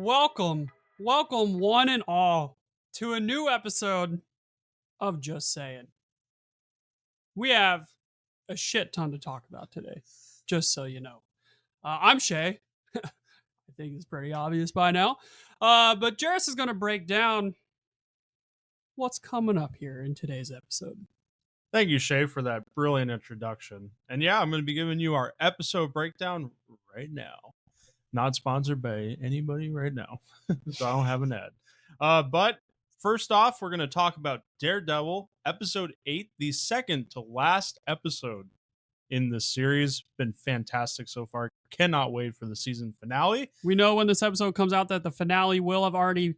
welcome one and all to a new episode of Just Saying. We have a shit ton to talk about today, just so you know. I'm Shay. I think it's pretty obvious by now. But Jarris is going to break down what's coming up here in today's episode. Thank you, Shay, for that brilliant introduction. And yeah, I'm going to be giving you our episode breakdown right now. Not sponsored by anybody right now, so I don't have an ad. But first off, we're going to talk about Daredevil, episode 8, the second to last episode in the series. Been fantastic so far. Cannot wait for the season finale. We know when this episode comes out that the finale will have already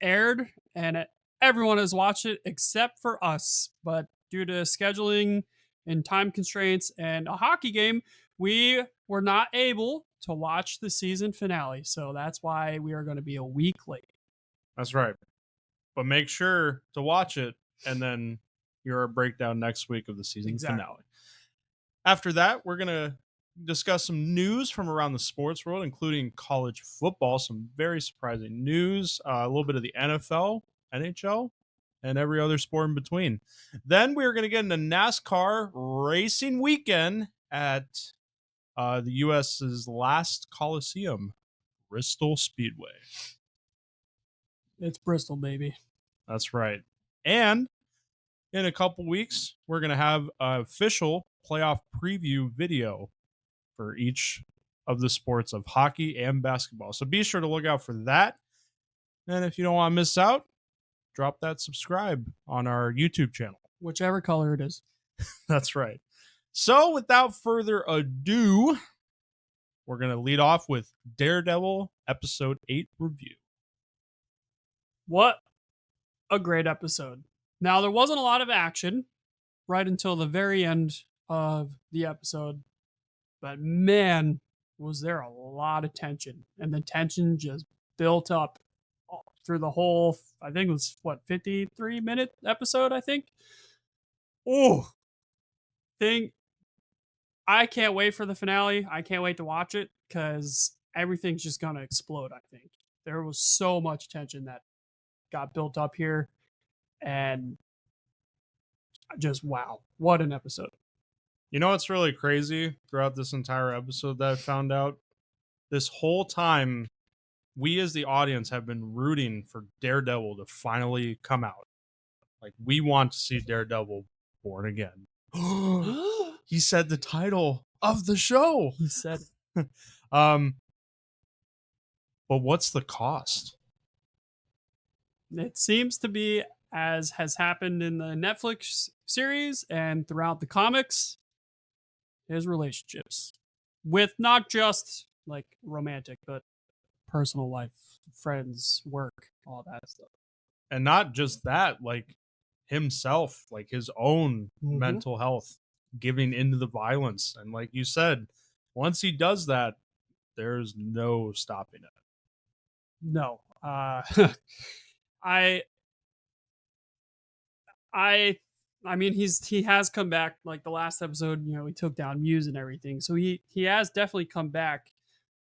aired, and everyone has watched it except for us. But due to scheduling and time constraints and a hockey game, we were not able to watch the season finale. So that's why we are going to be a week late. That's right. But make sure to watch it and then your breakdown next week of the season finale. After that, we're going to discuss some news from around the sports world, including college football, some very surprising news, a little bit of the NFL, NHL, and every other sport in between. Then we're going to get into NASCAR racing weekend at the U.S.'s last Coliseum, Bristol Speedway. It's Bristol, baby. That's right. And in a couple weeks, we're going to have an official playoff preview video for each of the sports of hockey and basketball. So be sure to look out for that. And if you don't want to miss out, drop that subscribe on our YouTube channel. Whichever color it is. That's right. So without further ado, we're going to lead off with Daredevil episode 8 review. What a great episode. Now, there wasn't a lot of action right until the very end of the episode, but man, was there a lot of tension, and the tension just built up through the whole, I think it was, 53-minute episode, I think? Oh, I can't wait for the finale. I can't wait to watch it, because everything's just going to explode, I think. There was so much tension that got built up here, and just wow, what an episode. You know what's really crazy throughout this entire episode that I found out? This whole time, we as the audience have been rooting for Daredevil to finally come out. Like, we want to see Daredevil born again. He said the title of the show. He said but what's the cost? It seems to be, as has happened in the Netflix series and throughout the comics, his relationships with not just like romantic, but personal life, friends, work, all that stuff. And not just that, like himself, like his own mental health, giving into the violence. And like you said, once he does that, there's no stopping it. No. I mean, he has come back. Like the last episode, he took down Muse and everything, so he has definitely come back.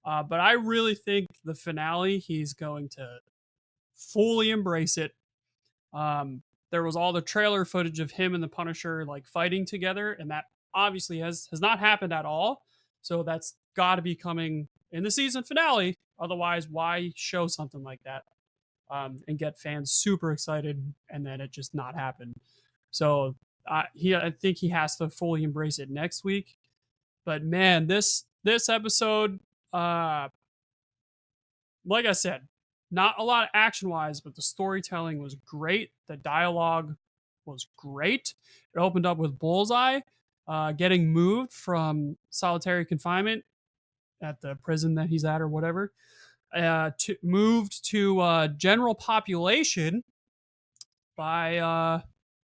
But I really think the finale, he's going to fully embrace it. There was all the trailer footage of him and the Punisher like fighting together, and that obviously has not happened at all. So that's got to be coming in the season finale. Otherwise, why show something like that and get fans super excited and then it just not happen? So I think he has to fully embrace it next week. But man, this episode, like I said, not a lot action wise, but the storytelling was great. The dialogue was great. It opened up with Bullseye getting moved from solitary confinement at the prison that he's at or whatever, moved to general population by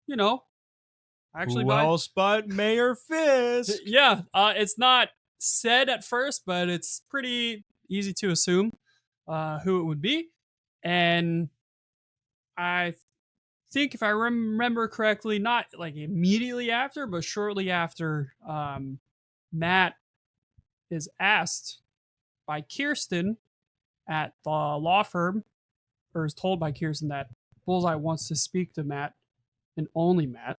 Who else but Mayor Fisk? Yeah, it's not said at first, but it's pretty easy to assume who it would be. And I think, if I remember correctly, not like immediately after, but shortly after, Matt is asked by Kirsten at the law firm, or is told by Kirsten that Bullseye wants to speak to Matt and only Matt.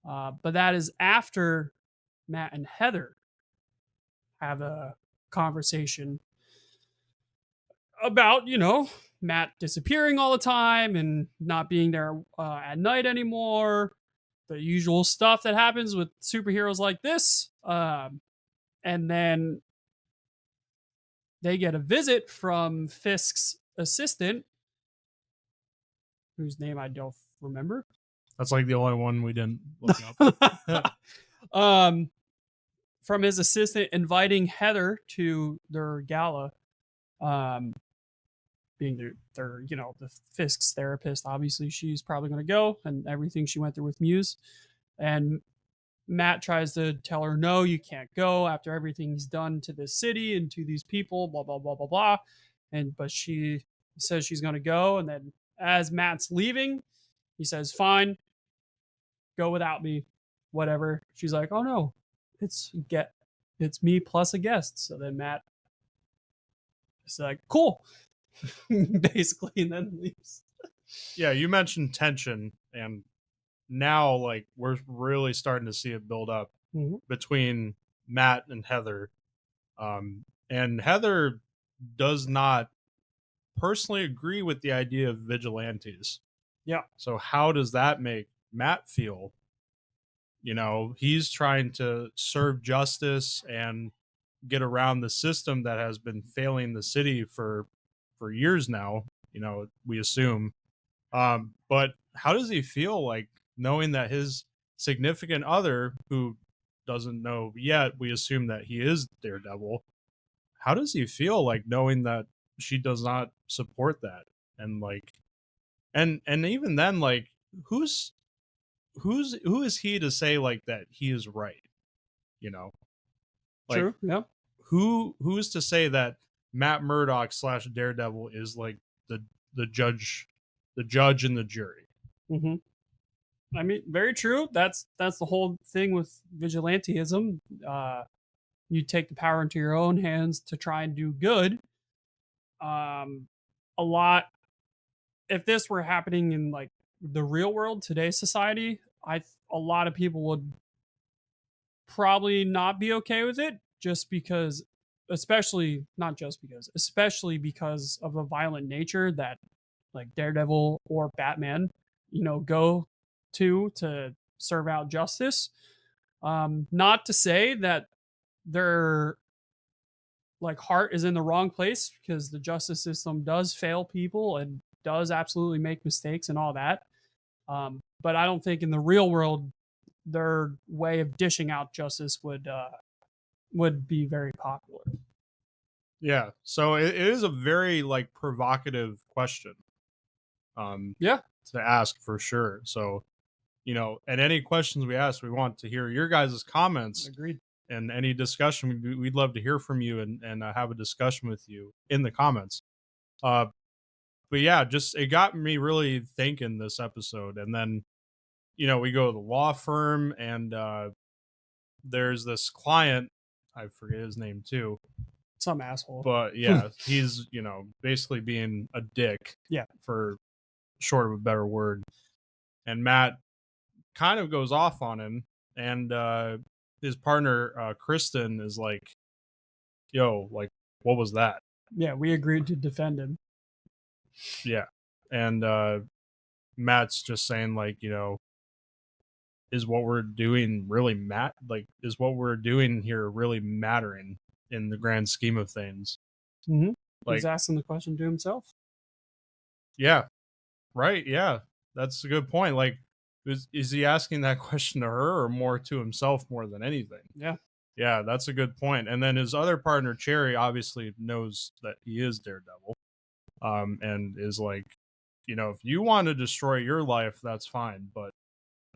But that is after Matt and Heather have a conversation about, Matt disappearing all the time and not being there at night anymore. The usual stuff that happens with superheroes like this. And then they get a visit from Fisk's assistant, whose name I don't remember. That's like the only one we didn't look up. um, from his assistant inviting Heather to their gala. Um, being the Fisk's therapist, obviously she's probably going to go, and everything she went through with Muse. And Matt tries to tell her, no, you can't go after everything he's done to this city and to these people, blah, blah, blah, blah, blah. But she says she's going to go. And then as Matt's leaving, he says, fine, go without me, whatever. She's like, oh no, it's me plus a guest. So then Matt is like, cool, basically, and then leaves. Yeah, you mentioned tension, and now like we're really starting to see it build up between Matt and Heather. And Heather does not personally agree with the idea of vigilantes. Yeah. So how does that make Matt feel? He's trying to serve justice and get around the system that has been failing the city for years now, we assume. But how does he feel like knowing that his significant other, who doesn't know yet, we assume that he is Daredevil, how does he feel like knowing that she does not support that? And like and even then, like, who is he to say like that he is right? You know? Like, True. Yeah. who's to say that Matt Murdock slash Daredevil is like the the judge and the jury? Mm-hmm. I mean, very true. That's the whole thing with vigilantism. You take the power into your own hands to try and do good. A lot. If this were happening in like the real world, today's society, a lot of people would probably not be okay with it, just because, especially not just because, especially because of the violent nature that like Daredevil or Batman, go to serve out justice. Not to say that their like heart is in the wrong place, because the justice system does fail people and does absolutely make mistakes and all that. But I don't think in the real world their way of dishing out justice would be very popular. Yeah. So it is a very like provocative question. Yeah, to ask for sure. So, and any questions we ask, we want to hear your guys' comments agreed. and any discussion. We'd love to hear from you and have a discussion with you in the comments. But yeah, just it got me really thinking this episode. And then, we go to the law firm and there's this client, I forget his name too. Some asshole. But yeah, he's, basically being a dick. Yeah. For short of a better word. And Matt kind of goes off on him, and his partner Kristen is like, yo, like, what was that? Yeah, we agreed to defend him. Yeah. And Matt's just saying like, is what we're doing really is what we're doing here really mattering in the grand scheme of things? Mm-hmm. Like, he's asking the question to himself. Yeah, right. Yeah, that's a good point. Like, is he asking that question to her or more to himself more than anything? Yeah. Yeah, that's a good point. And then his other partner, Cherry, obviously knows that he is Daredevil, and is like, if you want to destroy your life, that's fine, but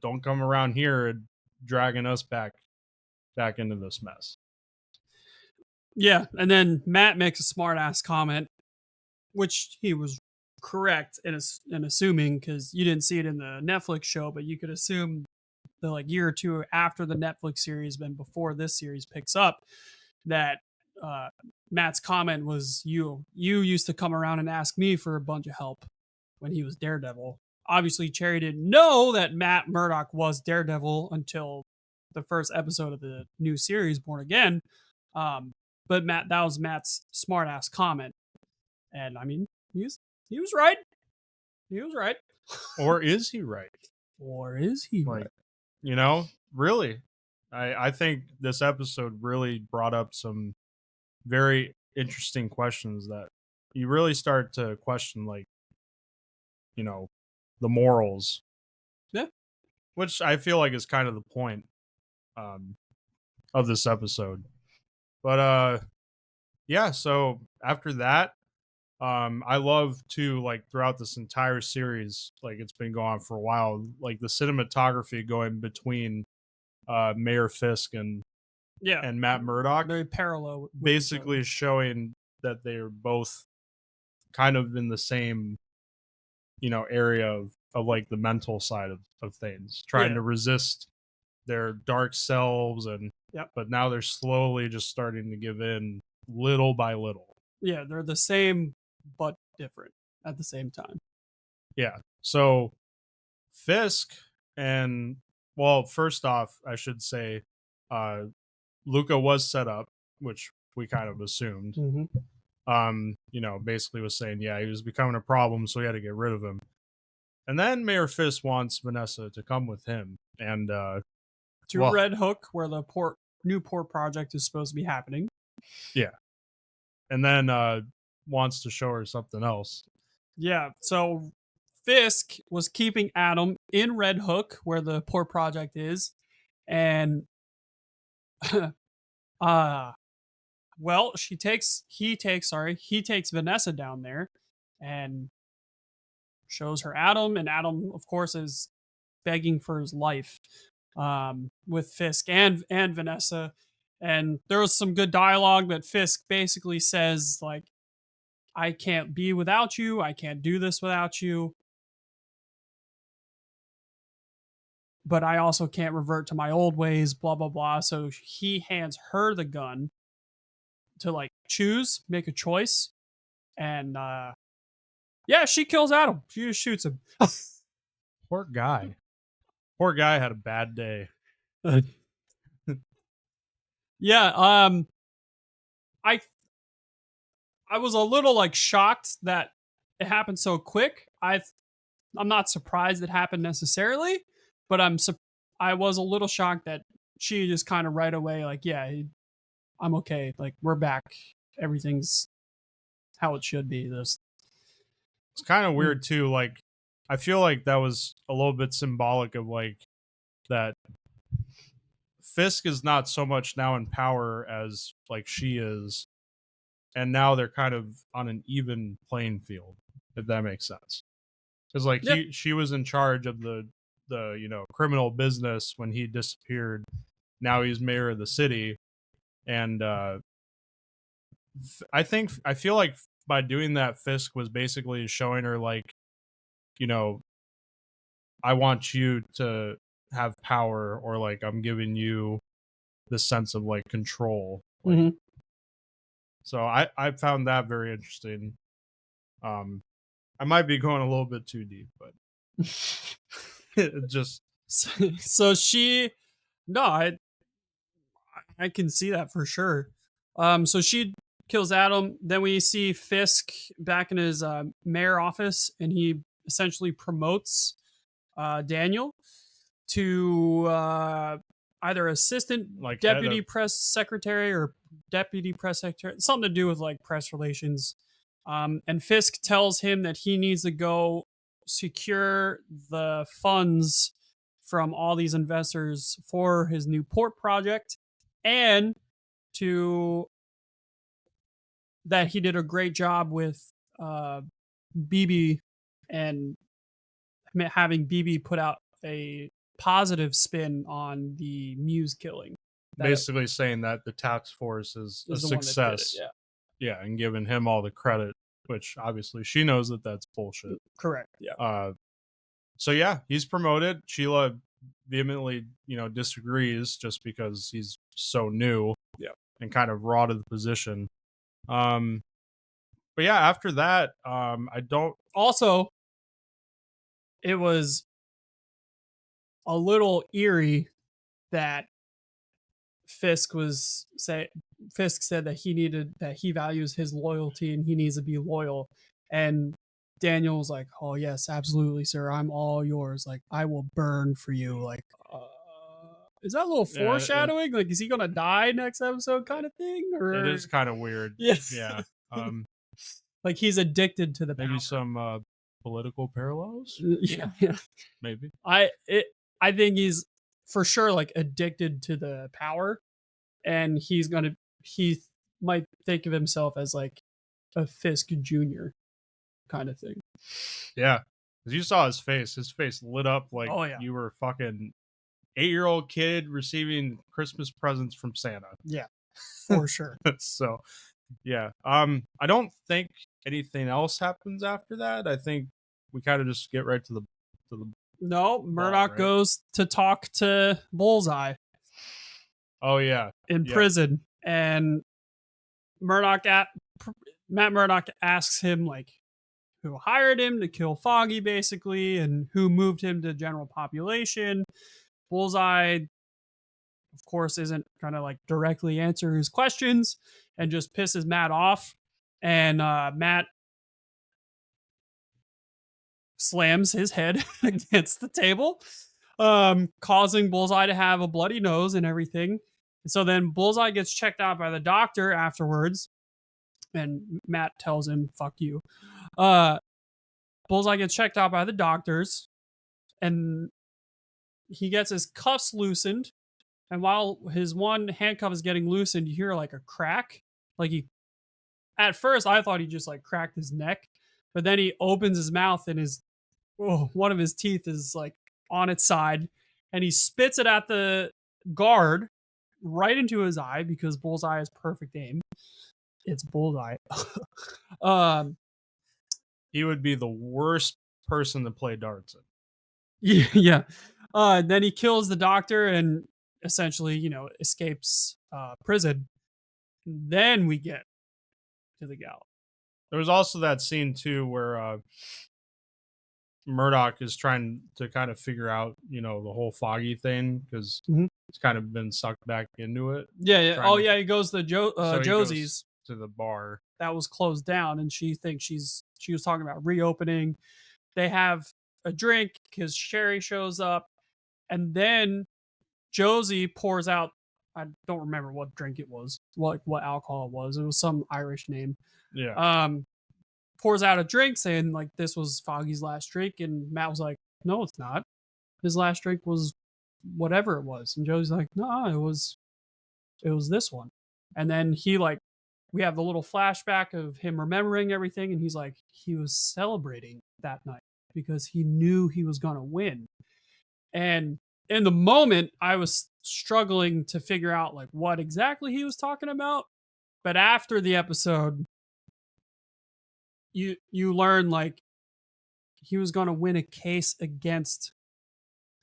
don't come around here and dragging us back into this mess. Yeah, and then Matt makes a smart ass comment, which he was correct in assuming, because you didn't see it in the Netflix show, but you could assume the like year or two after the Netflix series, and before this series picks up, that Matt's comment was, you used to come around and ask me for a bunch of help when he was Daredevil. Obviously, Cherry didn't know that Matt Murdock was Daredevil until the first episode of the new series, Born Again. But that was Matt's smart ass comment, and I mean, he was right. He was right. Or is he right? Or is he Like, right? you know, really, I think this episode really brought up some very interesting questions that you really start to question, like, you know, the morals, Yeah. which I feel like is kind of the point um, of this episode. But yeah, so after that, I love to, like, throughout this entire series, like it's been going on for a while, like the cinematography going between Mayor Fisk Yeah. and Matt Murdock, Very parallel. With each other. basically showing that they're both kind of in the same, area of like the mental side of things, trying Yeah. to resist their dark selves, and Yep. but now they're slowly just starting to give in little by little. Yeah, they're the same but different at the same time. Yeah. So Fisk and, well, first off, I should say, uh Luca was set up, which we kind of assumed. Mm-hmm. Basically was saying, yeah, he was becoming a problem, so he had to get rid of him. And then Mayor Fisk wants Vanessa to come with him. And To well, Red Hook, where the new port project is supposed to be happening. yeah. And then wants to show her something else. Yeah, so Fisk was keeping Adam in Red Hook, where the port project is, and uh well, he takes Vanessa down there and shows her Adam, and Adam, of course, is begging for his life with Fisk and Vanessa. And there was some good dialogue that Fisk basically says, like, I can't be without you. I can't do this without you. But I also can't revert to my old ways, blah, blah, blah. So he hands her the gun to, like, make a choice. And yeah, she kills Adam. She just shoots him. Poor guy. Poor guy had a bad day. Yeah, I I was a little, like, shocked that it happened so quick. I'm not surprised it happened necessarily, but I was a little shocked that she just kind of right away, like, yeah, I'm okay. Like, we're back. Everything's how it should be. This. It's kind of weird too. Like, I feel like that was a little bit symbolic of, like, that Fisk is not so much now in power as, like, she is, and now they're kind of on an even playing field, if that makes sense. Because, like, Yeah. she was in charge of the criminal business when he disappeared. Now he's mayor of the city, and I feel like by doing that, Fisk was basically showing her, like, you know, I want you to have power, or, like, I'm giving you the sense of, like, control. Like, Mm-hmm. so I found that very interesting. Um, I might be going a little bit too deep, but it just So she, no, I can see that for sure. So she kills Adam. Then we see Fisk back in his mayor office, and he essentially promotes Daniel to either assistant like head deputy of press secretary or deputy press secretary, something to do with, like, press relations. And Fisk tells him that he needs to go secure the funds from all these investors for his new port project, and to that he did a great job with BB, and having BB put out a positive spin on the Muse killing. That basically saying that the task force is a is the one that did it. success. Yeah, and giving him all the credit, which obviously she knows that that's bullshit. Correct. Yeah. So yeah, he's promoted. Sheila vehemently, disagrees just because he's so new. Yeah. And kind of raw to the position. But yeah, after that, I don't. Also, it was a little eerie that Fisk was say Fisk said that he values his loyalty and he needs to be loyal. And Daniel was like, "Oh yes, absolutely, sir. I'm all yours. Like I will burn for you." Like, is that a little Yeah, foreshadowing? Like, is he gonna die next episode, kind of thing? it Or is kind of weird. yes, Yeah. like he's addicted to the Maybe power. some political parallels. Yeah, yeah. Maybe. I think he's for sure like addicted to the power, and he might think of himself as like a Fisk Junior kind of thing. Yeah. Because you saw his face. His face lit up like Oh yeah, you were a fucking 8-year-old kid receiving Christmas presents from Santa. yeah, for sure. So yeah. I don't think anything else happens after that. I think we kind of just get right to the No, ball, Murdoch right? goes to talk to Bullseye Oh yeah. in Yep. prison, and Murdoch at Matt Murdoch asks him like who hired him to kill Foggy, basically, and who moved him to general population. Bullseye, of course, isn't going to like directly answer his questions and just pisses Matt off. And Matt slams his head against the table, causing Bullseye to have a bloody nose and everything. And so then Bullseye gets checked out by the doctor afterwards, and Matt tells him, "Fuck you." Uh, Bullseye gets checked out by the doctors, and he gets his cuffs loosened. And while his one handcuff is getting loosened, you hear like a crack. Like he, at first, I thought he just like cracked his neck, but then he opens his mouth and one of his teeth is like on its side, and he spits it at the guard right into his eye because Bullseye has perfect aim. It's Bullseye. um, He would be the worst person to play darts in. yeah. Then he kills the doctor and essentially, escapes prison. Then we get to the gala. There was also that scene too where Murdoch is trying to kind of figure out, the whole Foggy thing because Mhm. he's kind of been sucked back into it. Yeah, yeah. Trying Oh, to- yeah. He goes to So he Josie's goes to the bar. that was closed down, and she thinks she was talking about reopening. They have a drink because Sherry shows up, and then Josie pours out. I don't remember what drink it was, what alcohol it was. It was some Irish name. Yeah. Um, Pours out a drink saying like this was Foggy's last drink, and Matt was like, "No, it's not. His last drink was whatever it was." And Josie's like, "No, it was this one." And then we have the little flashback of him remembering everything, and he's like, he was celebrating that night because he knew he was gonna win. And in the moment, I was struggling to figure out like what exactly he was talking about. But after the episode, you learn like he was gonna win a case against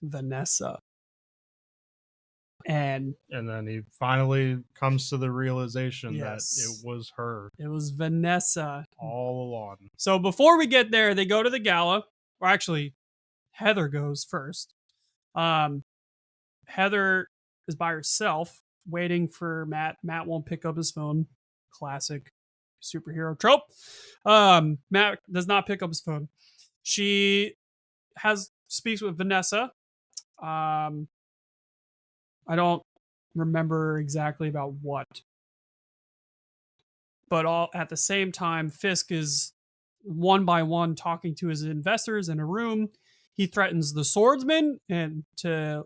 Vanessa. And And then he finally comes to the realization that yes, it was her it was Vanessa all along. So before we get there, they go to the gala. Or actually, Heather goes first. Um, Heather is by herself, waiting for Matt. Matt won't pick up his phone. Classic superhero trope. Matt does not pick up his phone. She speaks with Vanessa. Um, I don't remember exactly about what, but all at the same time, Fisk is one by one talking to his investors in a room. He threatens the swordsman and to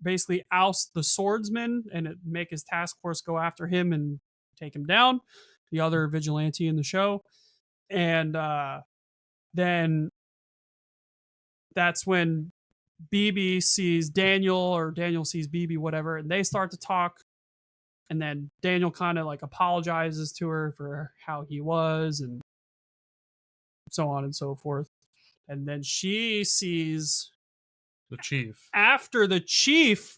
basically oust the swordsman and make his task force go after him and take him down, the other vigilante in the show. And then that's when BB sees Daniel, or Daniel sees BB, whatever, and they start to talk. And then Daniel kind of like apologizes to her for how he was and so on and so forth. And then she sees The chief. after the chief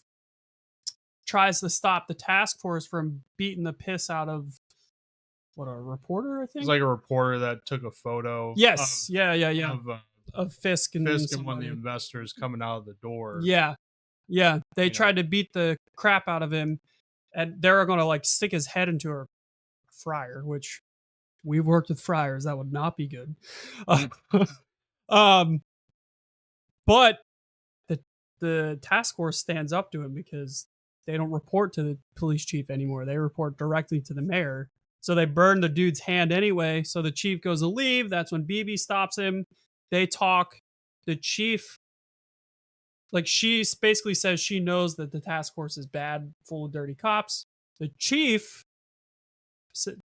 tries to stop the task force from beating the piss out of what, a reporter, I It was think. like a reporter that took a photo Yes, yeah, of of Fisk and Fisk and one of the somebody. investors coming out of the door. Yeah, yeah. They You know, tried to beat the crap out of him, and they were going to like stick his head into a fryer, which we've worked with fryers. That would not be good. Mm. um, but the the task force stands up to him because they don't report to the police chief anymore. They report directly to the mayor. So they burn the dude's hand anyway. So the chief goes to leave. That's when BB stops him. They talk. The chief, like, she basically says she knows that the task force is bad, full of dirty cops. The chief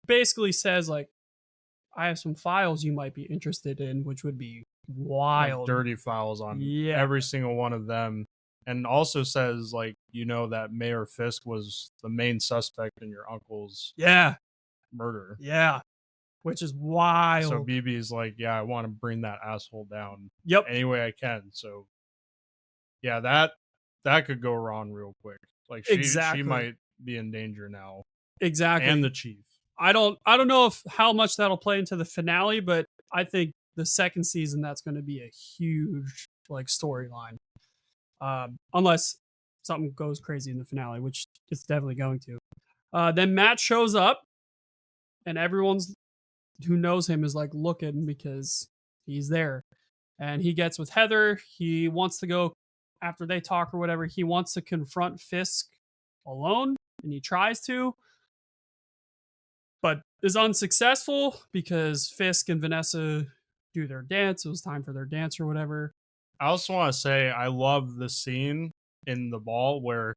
basically says, like, I have some files you might be interested in, which would be like wild. dirty files on Yeah. every single one of them. And also says, like, that Mayor Fisk was the main suspect in your uncle's Yeah. murder. Yeah. Which is So wild. BB's like, yeah, I want to bring that asshole down Yep. any way I can. So yeah, that could go wrong real quick. Like she Exactly. might be in danger now. Exactly. And the chief. I don't know if how much that'll play into the finale, but I think the second season that's going to be a huge like storyline. Unless something goes crazy in the finale, which it's definitely going to. Then Matt shows up, and everyone's who knows him is like looking because he's there. And he gets with Heather. He wants to go after they talk or whatever. He wants to confront Fisk alone, and he tries to, but is unsuccessful because Fisk and Vanessa do their dance. It was time for their dance or whatever. I also want to say I love the scene in the ball where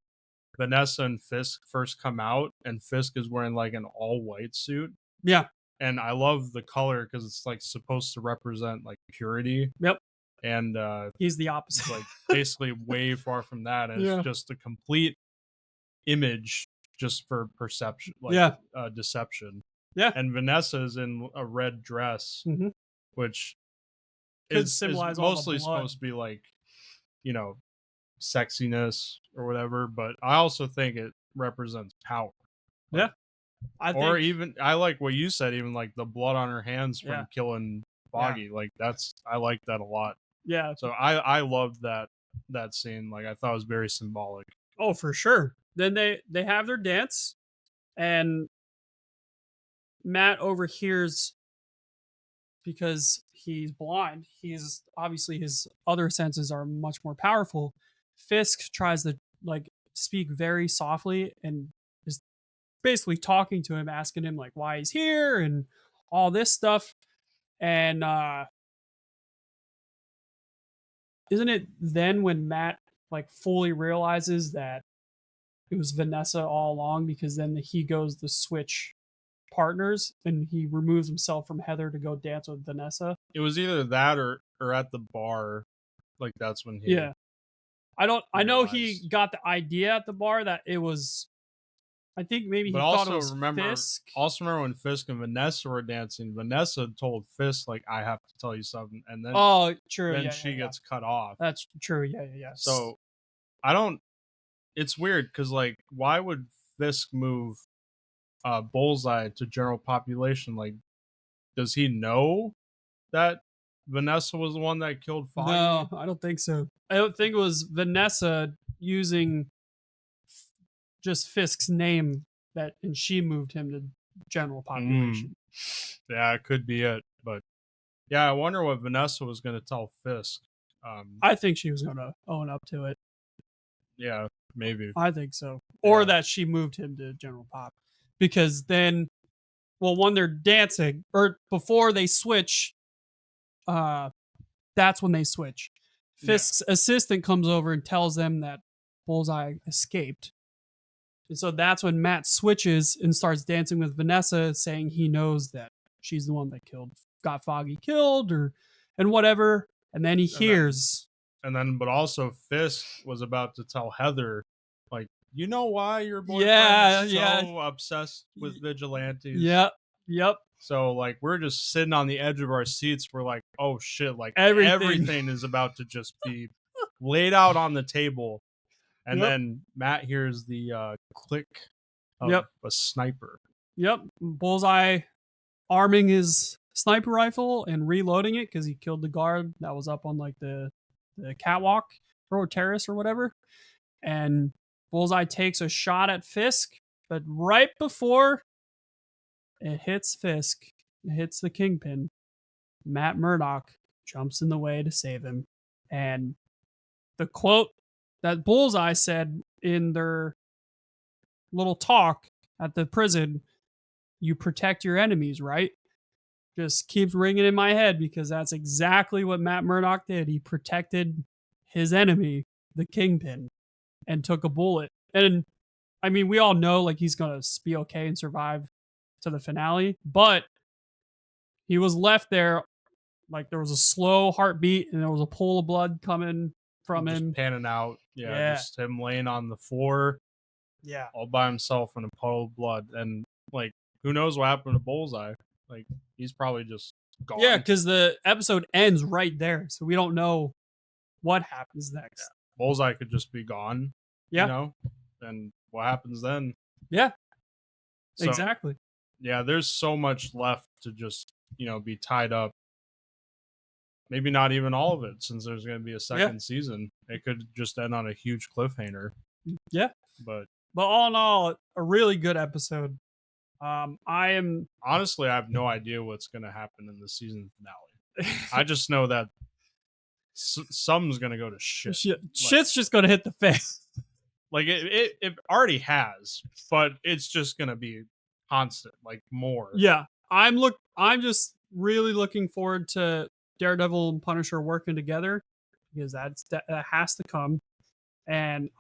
Vanessa and Fisk first come out, and Fisk is wearing like an all white suit. Yeah. And I love the color because it's like supposed to represent like purity. Yep. And he's the opposite. Like basically way far from that, and Yeah. it's just a complete image just for perception, like deception. Yeah. And Vanessa's in a red dress, which could is symbolize all the mostly blood. supposed to be like, sexiness or whatever, but I also think it represents power. Yeah. Or even I like what you said, even like the blood on her hands from Yeah. killing Foggy. Yeah. Like I like that a lot. Yeah. So I loved that scene. Like I thought it was very symbolic. Oh, for sure. Then they have their dance, and Matt overhears because he's blind. He's obviously his other senses are much more powerful. Fisk tries to like speak very softly and is basically talking to him, asking him like why he's here and all this stuff. And isn't it then when Matt like fully realizes that it was Vanessa all along, because then he goes to switch partners and he removes himself from Heather to go dance with Vanessa. It was either that or at the bar. Like that's when he I know he got the idea at the bar that it was, I think maybe he thought it was Fisk. Also remember when Fisk and Vanessa were dancing, Vanessa told Fisk like I have to tell you something, and then she gets cut off. That's true. Yeah. So it's weird because like why would Fisk move Bullseye to general population? Like does he know that Vanessa was the one that killed Foggy? No, I don't think so. I don't think it was Vanessa using just Fisk's name and she moved him to general population. Yeah, it could be it. But yeah, I wonder what Vanessa was going to tell Fisk. I think she was going to own up to it. Yeah, maybe. I think so. Or that she moved him to general pop. Because then, well, when they're dancing, or before they switch, that's when they switch. Fisk's assistant comes over and tells them that Bullseye escaped. And so that's when Matt switches and starts dancing with Vanessa, saying he knows that she's the one that got Foggy killed and whatever. And then he hears. But also Fisk was about to tell Heather, like, you know why your boyfriend is so obsessed with vigilantes? Yep. So like we're just sitting on the edge of our seats. We're like, oh shit, like everything is about to just be laid out on the table. And then Matt hears the click of a sniper. Yep. Bullseye arming his sniper rifle and reloading it because he killed the guard that was up on like the catwalk or terrace or whatever. And Bullseye takes a shot at Fisk, but right before it hits Fisk, it hits the Kingpin, Matt Murdock jumps in the way to save him. And the quote that Bullseye said in their little talk at the prison, you protect your enemies, right? Just keeps ringing in my head because that's exactly what Matt Murdock did. He protected his enemy, the Kingpin, and took a bullet. And I mean, we all know like he's gonna be okay and survive to the finale, but he was left there like there was a slow heartbeat and there was a pool of blood coming from just him. panning out. Yeah. Just him laying on the floor Yeah. all by himself in a puddle of blood. And like, who knows what happened to Bullseye? Like, he's probably just gone. Yeah, because the episode ends right there, so we don't know what happens next. Bullseye could just be gone. Yeah. You know? And what happens then? Yeah. So, exactly. Yeah, there's so much left to just, be tied up. Maybe not even all of it, since there's going to be a second season. It could just end on a huge cliffhanger. Yeah. But all in all, a really good episode. Honestly, I have no idea what's going to happen in the season finale. I just know that something's going to go to shit. Shit's just going to hit the face. Like it already has, but it's just going to be constant, like more. Yeah. I'm just really looking forward to Daredevil and Punisher working together because that has to come. And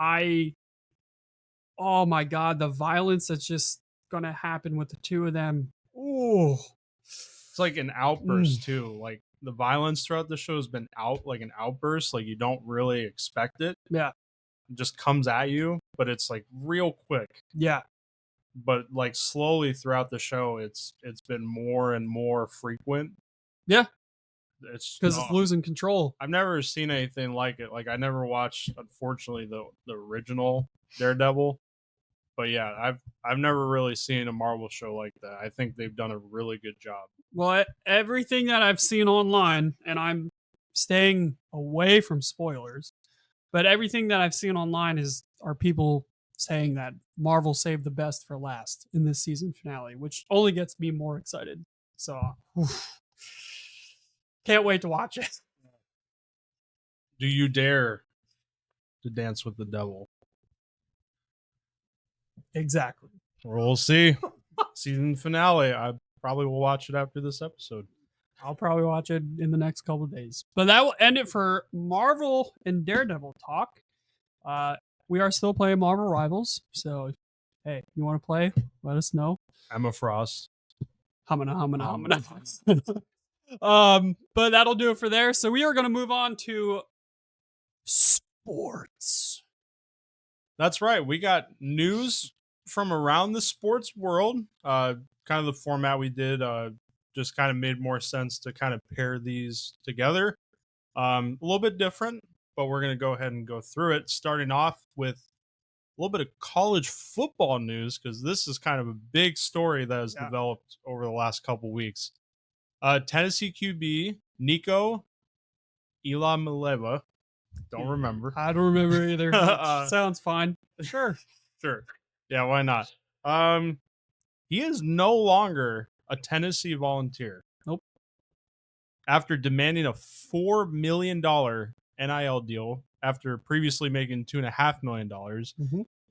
oh my God, the violence that's just going to happen with the two of them. Ooh. It's like an outburst too. Like the violence throughout the show has been like an outburst. Like you don't really expect it. Yeah. It just comes at you, but it's like real quick. Yeah. But like slowly throughout the show, it's been more and more frequent. Yeah. It's because it's losing control. I've never seen anything like it. Like I never watched, unfortunately, the original Daredevil. But yeah, I've never really seen a Marvel show like that. I think they've done a really good job. Well, everything that I've seen online, and I'm staying away from spoilers, but everything that I've seen online are people saying that Marvel saved the best for last in this season finale, which only gets me more excited. So, can't wait to watch it. Do you dare to dance with the devil? Exactly. We'll see. Season finale. I probably will watch it after this episode. I'll probably watch it in the next couple of days. But that will end it for Marvel and Daredevil talk. We are still playing Marvel Rivals. So, hey, you want to play? Let us know. Emma Frost. Humana. But that'll do it for there. So we are going to move on to sports. That's right. We got news from around the sports world. Kind of the format we did just kind of made more sense to kind of pair these together. A little bit different, but we're going to go ahead and go through it, starting off with a little bit of college football news, because this is kind of a big story that has developed over the last couple weeks. Tennessee QB Nico Ilamileva. Don't remember. I don't remember either. Sounds fine. Sure. Yeah, why not? He is no longer a Tennessee Volunteer. Nope. After demanding a $4 million NIL deal after previously making $2.5 million,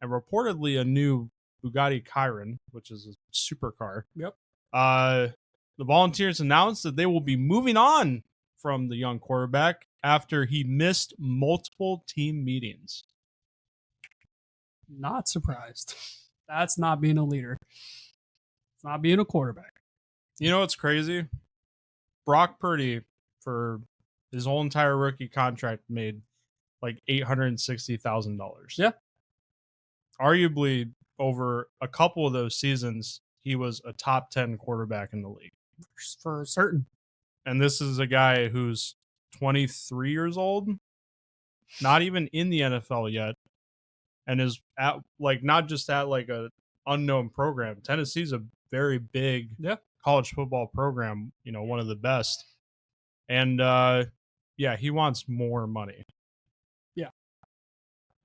and reportedly a new Bugatti Chiron, which is a supercar. Yep. The Volunteers announced that they will be moving on from the young quarterback after he missed multiple team meetings. Not surprised. That's not being a leader. It's not being a quarterback. You know what's crazy? Brock Purdy, for his whole entire rookie contract, made like $860,000. Yeah. Arguably, over a couple of those seasons, he was a top 10 quarterback in the league. For certain. And this is a guy who's 23 years old, not even in the NFL yet, and is at like not just at like a unknown program. Tennessee's a very big Yeah. college football program, one of the best. And yeah, he wants more money. Yeah.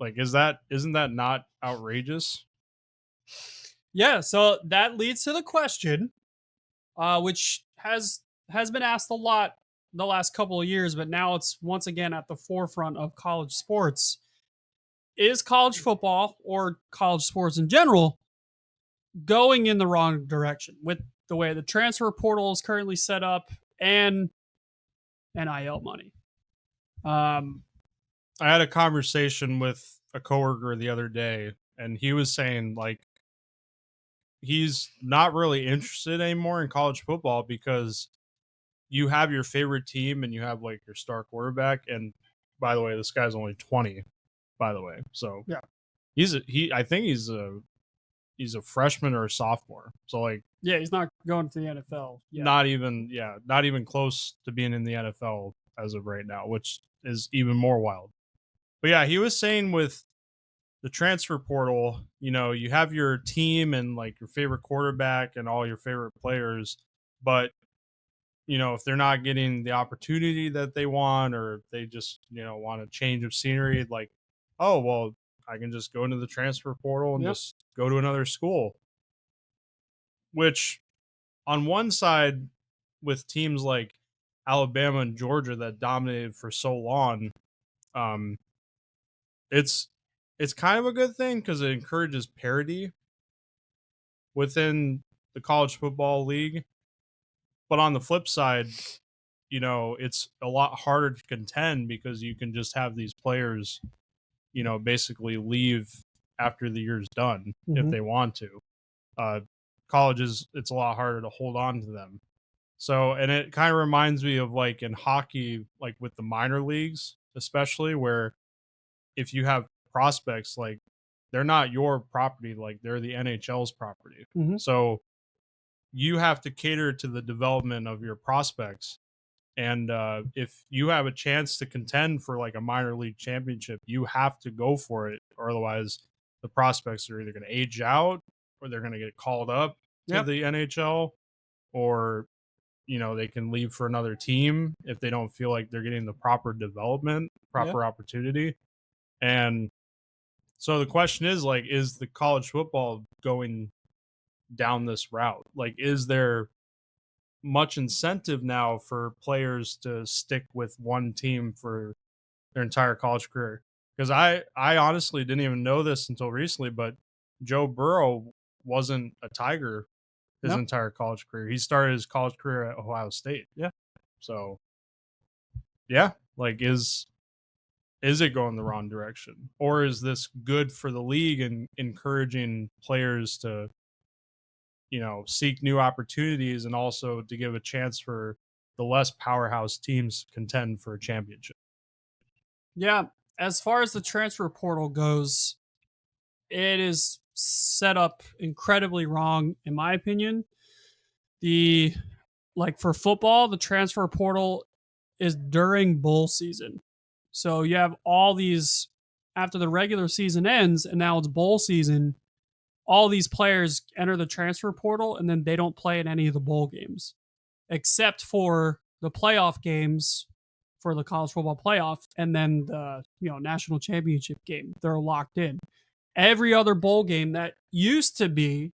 Like, isn't that not outrageous? Yeah. So that leads to the question, which has been asked a lot the last couple of years, but now it's once again at the forefront of college sports. Is college football or college sports in general going in the wrong direction with the way the transfer portal is currently set up and NIL money? Um, I had a conversation with a coworker the other day, and he was saying like he's not really interested anymore in college football because you have your favorite team and you have like your star quarterback. And by the way, this guy's only 20, by the way. So yeah, I think he's a freshman or a sophomore. So like yeah, he's not going to the NFL. Yeah, not even close to being in the NFL as of right now, which is even more wild. But yeah, he was saying with the transfer portal, you have your team and like your favorite quarterback and all your favorite players, but if they're not getting the opportunity that they want, or they just, want a change of scenery, like, oh, well, I can just go into the transfer portal and yeah, just go to another school. Which, on one side, with teams like Alabama and Georgia that dominated for so long, um, it's it's kind of a good thing because it encourages parity within the college football league. But on the flip side, it's a lot harder to contend because you can just have these players, basically leave after the year's done if mm-hmm. they want to. Uh, Colleges, it's a lot harder to hold on to them. So, and it kind of reminds me of like in hockey, like with the minor leagues, especially where if you have prospects, like they're not your property, like they're the NHL's property. Mm-hmm. So you have to cater to the development of your prospects. And if you have a chance to contend for like a minor league championship, you have to go for it, or otherwise the prospects are either going to age out or they're going to get called up to Yep, the NHL, or they can leave for another team if they don't feel like they're getting the proper development, yeah, proper opportunity. And so the question is like, is the college football going down this route? Like, is there much incentive now for players to stick with one team for their entire college career? Because I honestly didn't even know this until recently, but Joe Burrow wasn't a Tiger his no, entire college career. He started his college career at Ohio State. yeah, So yeah, like is it going the wrong direction, or is this good for the league and encouraging players to seek new opportunities and also to give a chance for the less powerhouse teams to contend for a championship? yeah. As far as the transfer portal goes, it is set up incredibly wrong, in my opinion. The Like for football, the transfer portal is during bowl season. So you have all these after the regular season ends and now it's bowl season, all these players enter the transfer portal and then they don't play in any of the bowl games except for the playoff games for the college football playoff and then the national championship game. They're locked in. Every other bowl game that used to be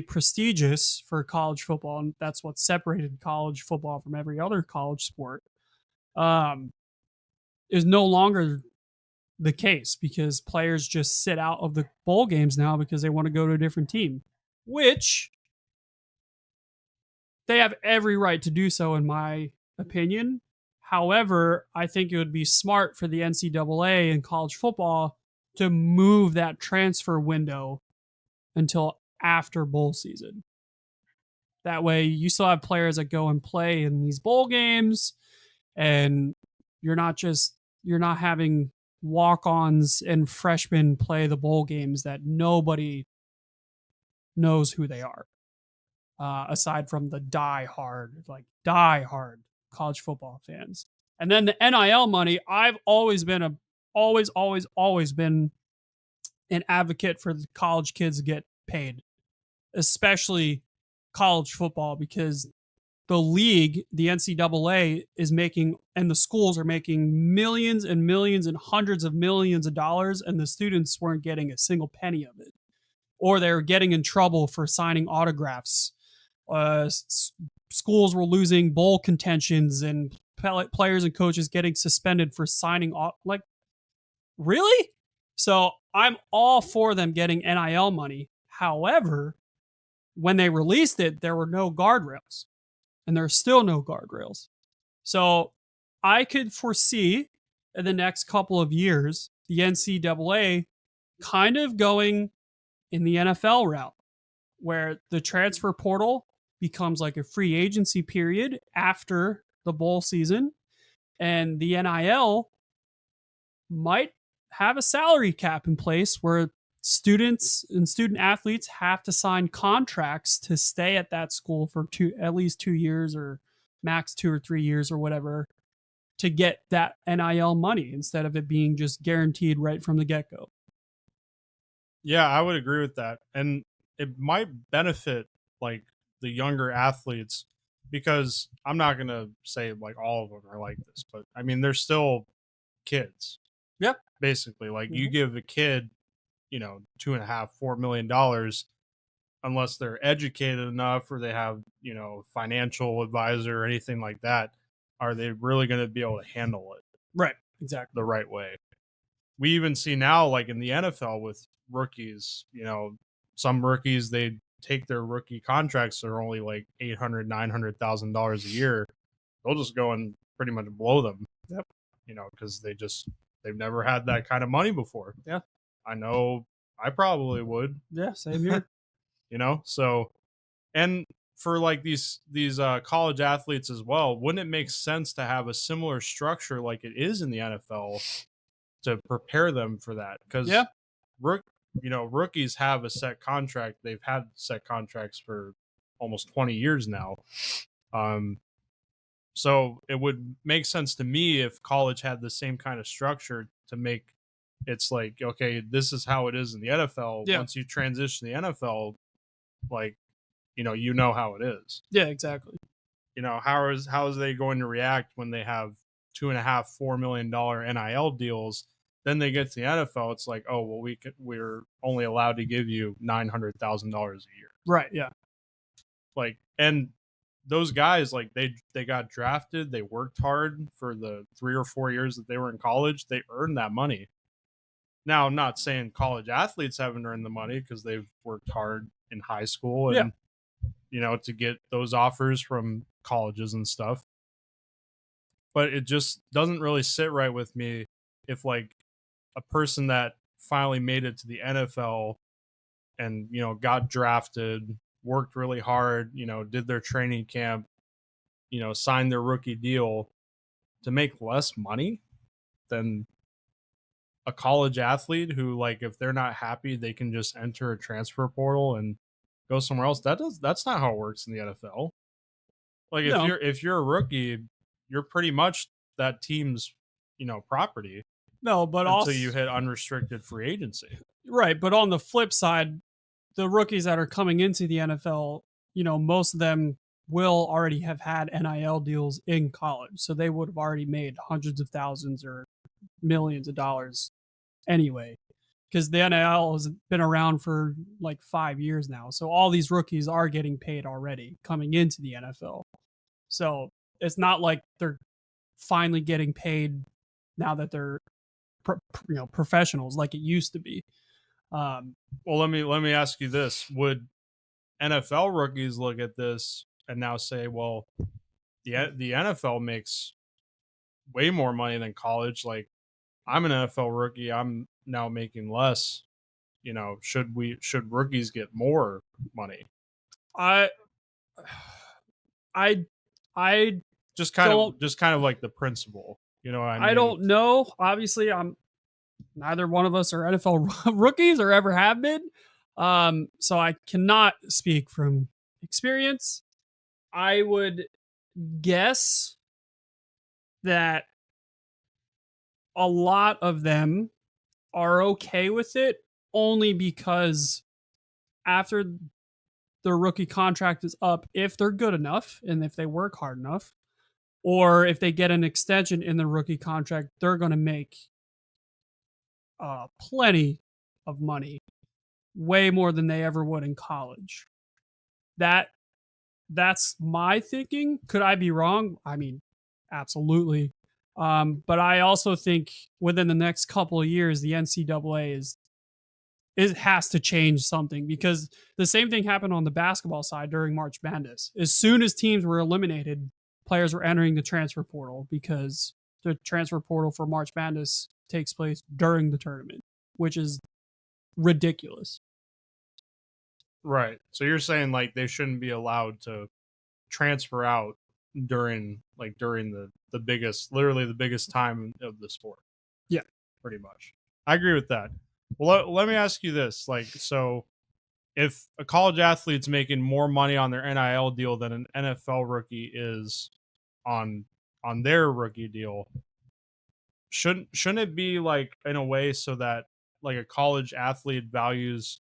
prestigious for college football, and that's what separated college football from every other college sport, um, is no longer the case because players just sit out of the bowl games now because they want to go to a different team, which they have every right to do so, in my opinion. However, I think it would be smart for the NCAA and college football to move that transfer window until after bowl season. That way, you still have players that go and play in these bowl games, and you're not having walk-ons and freshmen play the bowl games that nobody knows who they are, aside from the die hard college football fans. And then the NIL money, I've always been an advocate for the college kids to get paid, especially college football, because the league, the NCAA, is making, and the schools are making millions and millions and hundreds of millions of dollars, and the students weren't getting a single penny of it, or they were getting in trouble for signing autographs. Schools were losing bowl contentions, and players and coaches getting suspended for signing. Like, really? So I'm all for them getting NIL money. However, when they released it, there were no guardrails, and there's still no guardrails. So I could foresee in the next couple of years the NCAA kind of going in the NFL route, where the transfer portal becomes like a free agency period after the bowl season, and the NIL might have a salary cap in place where students and student athletes have to sign contracts to stay at that school for at least 2 years, or max 2 or 3 years or whatever, to get that NIL money instead of it being just guaranteed right from the get go. Yeah, I would agree with that. And it might benefit like the younger athletes, because I'm not going to say like all of them are like this, but I mean, they're still kids. Yep. Basically, like you Mhm. give a kid, $2.5, $4 million, unless they're educated enough or they have, financial advisor or anything like that, are they really going to be able to handle it Right. Exactly. the right way? We even see now, like in the NFL with rookies, some rookies, they take their rookie contracts that are only like $800,000, $900,000 a year. They'll just go and pretty much blow them. Yep. Because they've never had that kind of money before. Yeah. I know I probably would. Yeah. Same here. So, and for like these college athletes as well, wouldn't it make sense to have a similar structure like it is in the NFL to prepare them for that? Yeah. Because rookies have a set contract. They've had set contracts for almost 20 years now. So it would make sense to me if college had the same kind of structure to make it's like, okay, this is how it is in the NFL. Yeah. Once you transition to the NFL, like, you know how it is. Yeah. Exactly. How is they going to react when they have $2.5, $4 million NIL deals? Then they get to the NFL. It's like, oh well, we're only allowed to give you $900,000 a year. Right. Yeah. Like, and those guys, like they got drafted, they worked hard for the 3 or 4 years that they were in college, they earned that money. Now, I'm not saying college athletes haven't earned the money, because they've worked hard in high school and to get those offers from colleges and stuff. But it just doesn't really sit right with me if like a person that finally made it to the NFL and got drafted, worked really hard, did their training camp, signed their rookie deal, to make less money than a college athlete who, like, if they're not happy, they can just enter a transfer portal and go somewhere else. That's not how it works in the NFL. Like, if No. you're a rookie, you're pretty much that team's, property No. But until also, you hit unrestricted free agency. right. But on the flip side, the rookies that are coming into the NFL, most of them will already have had NIL deals in college. So they would have already made hundreds of thousands or millions of dollars anyway, because the NIL has been around for like 5 years now. So all these rookies are getting paid already coming into the NFL. So it's not like they're finally getting paid now that they're professionals like it used to be. Well, let me ask you this: would NFL rookies look at this and now say, "Well, the NFL makes way more money than college. Like, I'm an NFL rookie. I'm now making less. Should rookies get more money?" I I I don't Just kind of like the principle. You know what I I mean? don't know. Obviously, I'm neither one of us are NFL rookies or ever have been. So I cannot speak from experience. I would guess that a lot of them are okay with it, only because after their rookie contract is up, if they're good enough and if they work hard enough, or if they get an extension in the rookie contract, they're going to make plenty of money, way more than they ever would in college. That that's my thinking. Could I be wrong? I mean, absolutely. But I also think within the next couple of years, the NCAA is it has to change something because the same thing happened on the basketball side during March Madness. As soon as teams were eliminated, players were entering the transfer portal because the transfer portal for March Madness takes place during the tournament, which is ridiculous. Right. So you're saying like they shouldn't be allowed to transfer out during the biggest, literally the biggest time of the sport. Yeah. Pretty much. I agree with that. Well, let me ask you this: like, so if a college athlete's making more money on their NIL deal than an NFL rookie is on their rookie deal, shouldn't it be like in a way so that like a college athlete values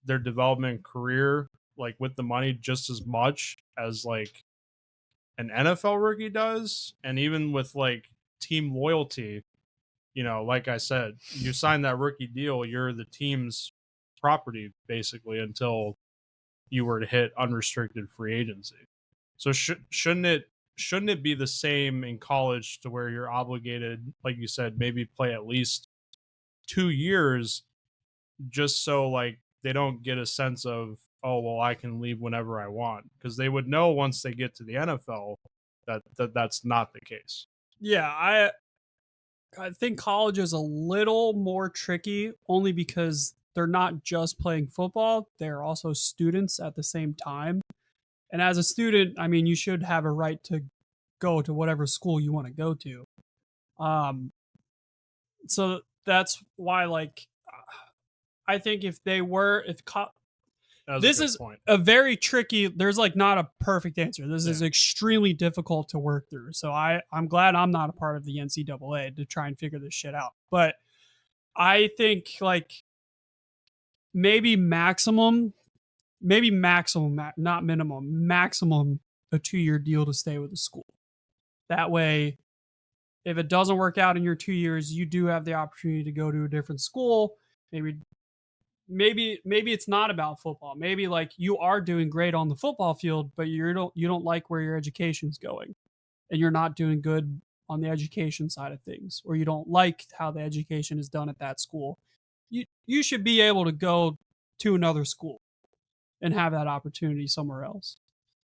their development career like with the money just as much as like an NFL rookie does? And even with like team loyalty, like I said, you sign that rookie deal, you're the team's property basically until you were to hit unrestricted free agency. So shouldn't it be the same in college to where you're obligated, like you said, maybe play at least 2 years just so like they don't get a sense of, oh well, I can leave whenever I want, because they would know once they get to the NFL that's not the case. Yeah, I think college is a little more tricky only because they're not just playing football, they're also students at the same time. And as a student, I mean, you should have a right to go to whatever school you want to go to. Um, so that's why, like, I think if they were, if That was a this good is point. a very tricky, there's like not a perfect answer. This is Yeah. extremely difficult to work through. So I'm glad I'm not a part of the NCAA to try and figure this shit out. But I think like maybe maximum, not minimum, maximum a 2-year deal to stay with the school. That way, if it doesn't work out in your 2 years, you do have the opportunity to go to a different school. Maybe it's not about football. Maybe like you are doing great on the football field, but you don't like where your education's going, and you're not doing good on the education side of things, or you don't like how the education is done at that school. You should be able to go to another school and have that opportunity somewhere else.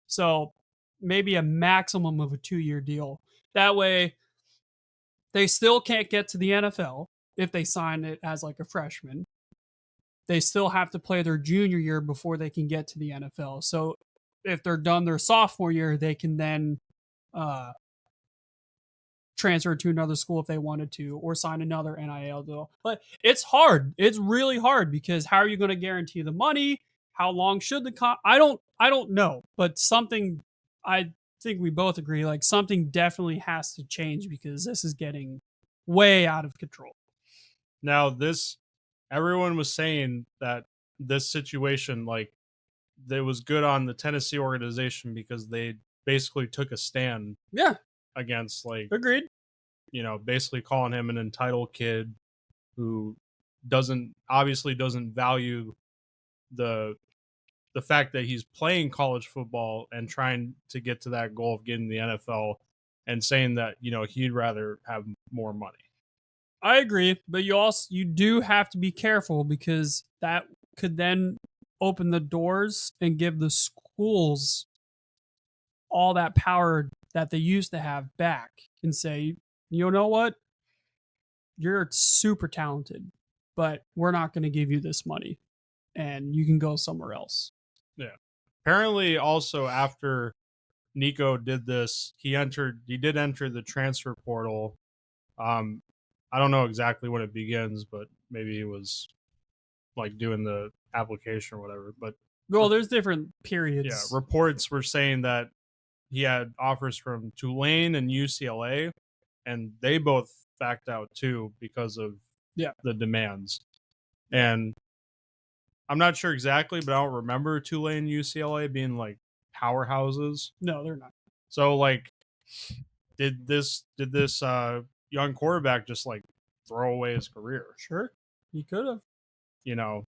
So maybe a maximum of a 2-year deal. That way, they still can't get to the NFL if they sign it as like a freshman. They still have to play their junior year before they can get to the NFL. So if they're done their sophomore year, they can then uh, transfer to another school if they wanted to, or sign another NIL deal. But it's hard. It's really hard because how are you going to guarantee the money? How long should the I don't know, but something I think we both agree like something definitely has to change because this is getting way out of control. Now this, everyone was saying that this situation, like, that was good on the Tennessee organization because they basically took a stand Yeah, against, like, agreed. basically calling him an entitled kid who doesn't value the fact that he's playing college football and trying to get to that goal of getting the NFL, and saying that he'd rather have more money. I agree, but you do have to be careful because that could then open the doors and give the schools all that power that they used to have back and say, you know what, you're super talented, but we're not going to give you this money and you can go somewhere else. Yeah. Apparently, also after Nico did this, he did enter the transfer portal. Um, I don't know exactly when it begins, but maybe he was like doing the application or whatever. But Well, there's different yeah, periods. reports were saying that he had offers from Tulane and UCLA, and they both backed out too because of Yeah. the demands. And I'm not sure exactly, but I don't remember Tulane, UCLA being like powerhouses. No, they're not. So like, did this young quarterback just like throw away his career? Sure, he could have. You know,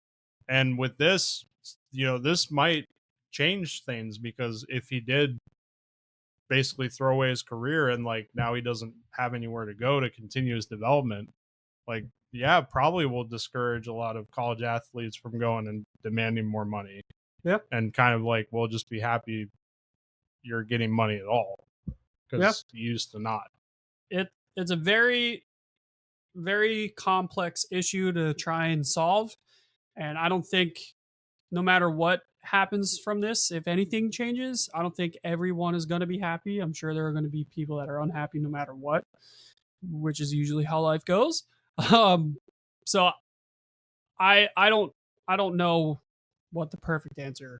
and with this, this might change things, because if he did basically throw away his career and like now he doesn't have anywhere to go to continue his development, like, yeah, probably will discourage a lot of college athletes from going and demanding more money, Yeah, and kind of like, we'll just be happy you're getting money at all, yeah. because you used to not. It's a very very complex issue to try and solve, and I don't think no matter what happens from this, if anything changes, I don't think everyone is going to be happy. I'm sure there are going to be people that are unhappy no matter what, which is usually how life goes. Um, so I don't know what the perfect answer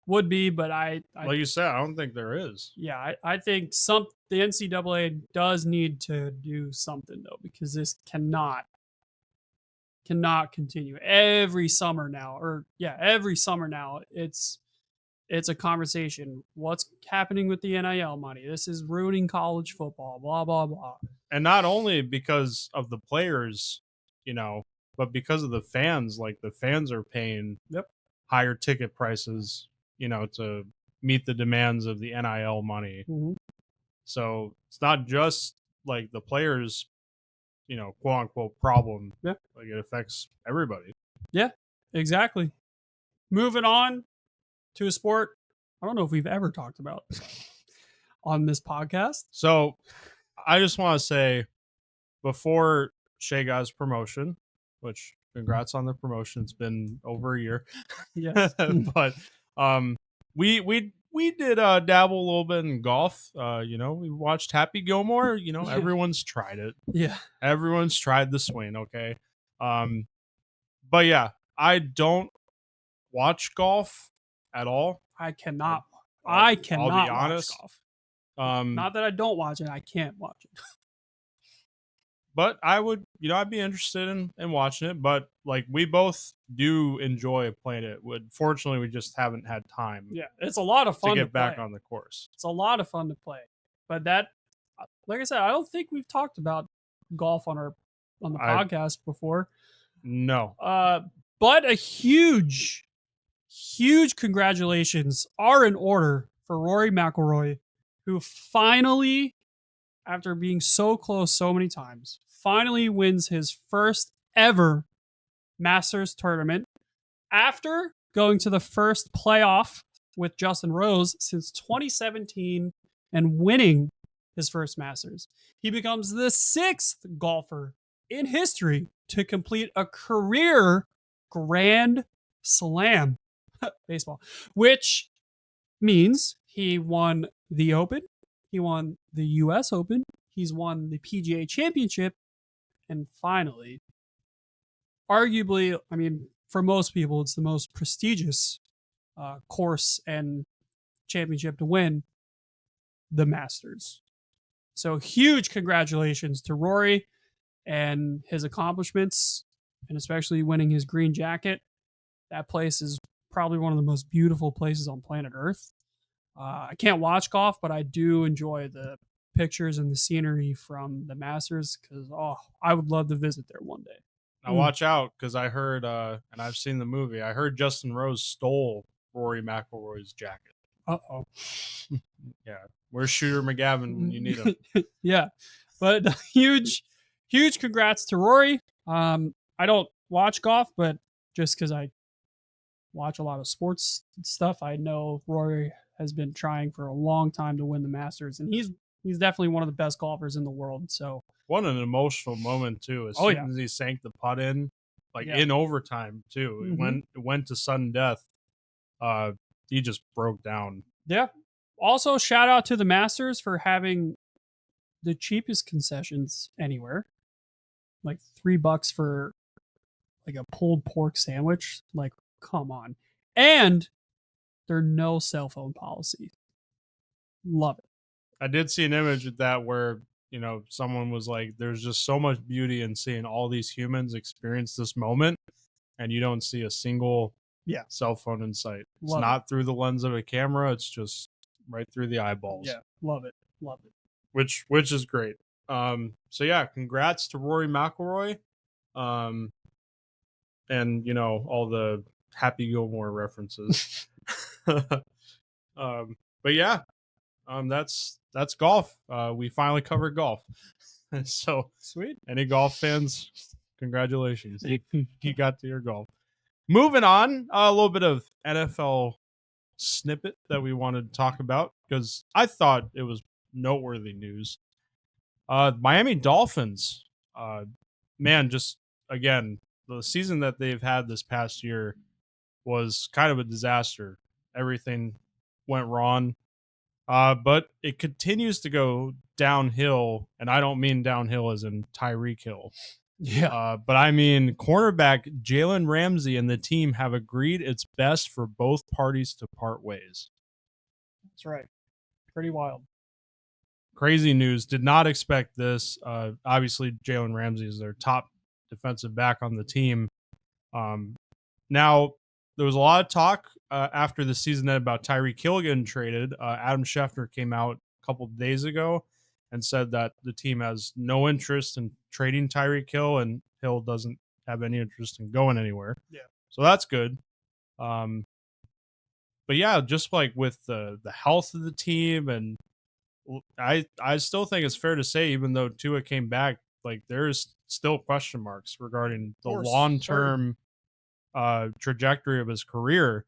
would be, but Like you said, I don't think there is. yeah, I think the NCAA does need to do something though, because this cannot continue every summer now, or yeah, every summer now. It's a conversation. What's happening with the NIL money? This is ruining college football. Blah blah blah. And not only because of the players, but because of the fans. Like, the fans are paying Yep. higher ticket prices, to meet the demands of the NIL money. Mm-hmm. So it's not just like the players, quote unquote problem. Yeah. Like, it affects everybody. Yeah. Exactly. Moving on to a sport I don't know if we've ever talked about on this podcast. So I just want to say, before Shea got his promotion, which congrats on the promotion. It's been over a year. Yes. But we did dabble a little bit in golf. We watched Happy Gilmore. Yeah. Everyone's tried it. Yeah. Everyone's tried the swing, okay? But yeah, I don't watch golf at all. I cannot. I'll I cannot be watch honest. golf. Um, Not that I don't watch it. I can't watch it. but I would, I'd be interested in watching it. But like, we both do enjoy playing it. Fortunately, we just haven't had time Yeah, it's a lot of to fun to get back play. on the course. It's a lot of fun to play. But that, like I said, I don't think we've talked about golf on the podcast before. No. But a huge congratulations are in order for Rory McIlroy, who finally, after being so close so many times, finally wins his first ever Masters tournament after going to the first playoff with Justin Rose since 2017 and winning his first Masters. He becomes the 6th golfer in history to complete a career Grand Slam baseball, which means he won the Open, he won the US Open, he's won the PGA Championship, and finally, arguably, I mean, for most people, it's the most prestigious course and championship to win, the Masters. So huge congratulations to Rory and his accomplishments, and especially winning his green jacket. That place is probably one of the most beautiful places on planet Earth. I can't watch golf, but I do enjoy the pictures and the scenery from the Masters because, I would love to visit there one day. Now watch out, because I heard, and I've seen the movie, I heard Justin Rose stole Rory McIlroy's jacket. Uh-oh. Yeah. Where's Shooter McGavin when you need him? Yeah. But huge congrats to Rory. I don't watch golf, but just because I watch a lot of sports stuff, I know Rory has been trying for a long time to win the Masters, and he's definitely one of the best golfers in the world. So what an emotional moment too. As soon as he sank the putt in, in overtime too. Mm-hmm. It went to sudden death. He just broke down. Yeah. Also, shout out to the Masters for having the cheapest concessions anywhere. Like $3 for like a pulled pork sandwich. Like, come on. And there's no cell phone policy. Love it. I did see an image of that where, someone was like, there's just so much beauty in seeing all these humans experience this moment, and you don't see a single cell phone in sight. It's not through the lens of a camera, it's just right through the eyeballs. Yeah, love it. Love it. Which is great. So yeah, congrats to Rory McIlroy. And all the Happy Gilmore references. But yeah, that's golf. We finally covered golf. So Sweet. any golf fans, congratulations. You got to your golf. Moving on, a little bit of NFL snippet that we wanted to talk about because I thought it was noteworthy news. Miami Dolphins, man, just again, the season that they've had this past year was kind of a disaster. Everything went wrong. But it continues to go downhill, and I don't mean downhill as in Tyreek Hill. Yeah. But I mean cornerback Jalen Ramsey and the team have agreed it's best for both parties to part ways. That's right. Pretty wild. Crazy news. Did not expect this. Obviously, Jalen Ramsey is their top defensive back on the team. Now, there was a lot of talk after the season about Tyreek Hill getting traded. Adam Schefter came out a couple of days ago and said that the team has no interest in trading Tyreek Hill, and Hill doesn't have any interest in going anywhere. Yeah. So that's good. But yeah, just like with the health of the team, and I still think it's fair to say, even though Tua came back, like there's still question marks regarding the long-term trajectory of his career.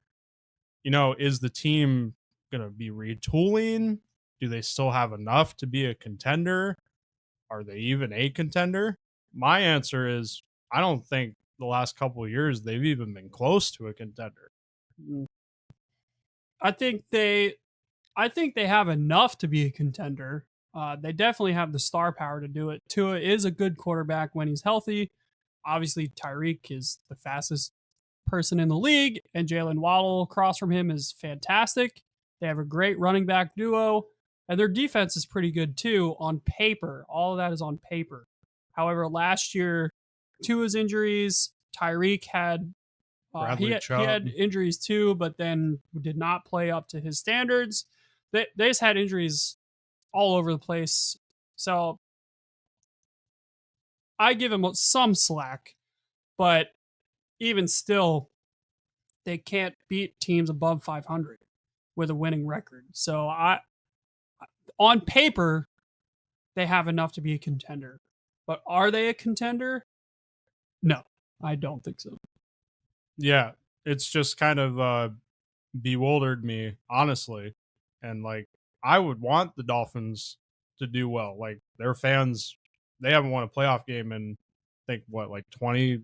Is the team going to be retooling? Do they still have enough to be a contender? Are they even a contender? My answer is I don't think the last couple of years they've even been close to a contender. I think they have enough to be a contender. They definitely have the star power to do it. Tua is a good quarterback when he's healthy. Obviously, Tyreek is the fastest person in the league, and Jalen Waddle across from him is fantastic. They have a great running back duo, and their defense is pretty good too on paper. All of that is on paper. However, last year, Tua's injuries, Tyreek had he had injuries too, but then did not play up to his standards. They just had injuries all over the place. So I give him some slack, but even still, they can't beat teams above 500 with a winning record. So on paper, they have enough to be a contender. But are they a contender? No, I don't think so. Yeah, it's just kind of bewildered me, honestly. And like, I would want the Dolphins to do well. Like, their fans, they haven't won a playoff game in, I think, what, like 20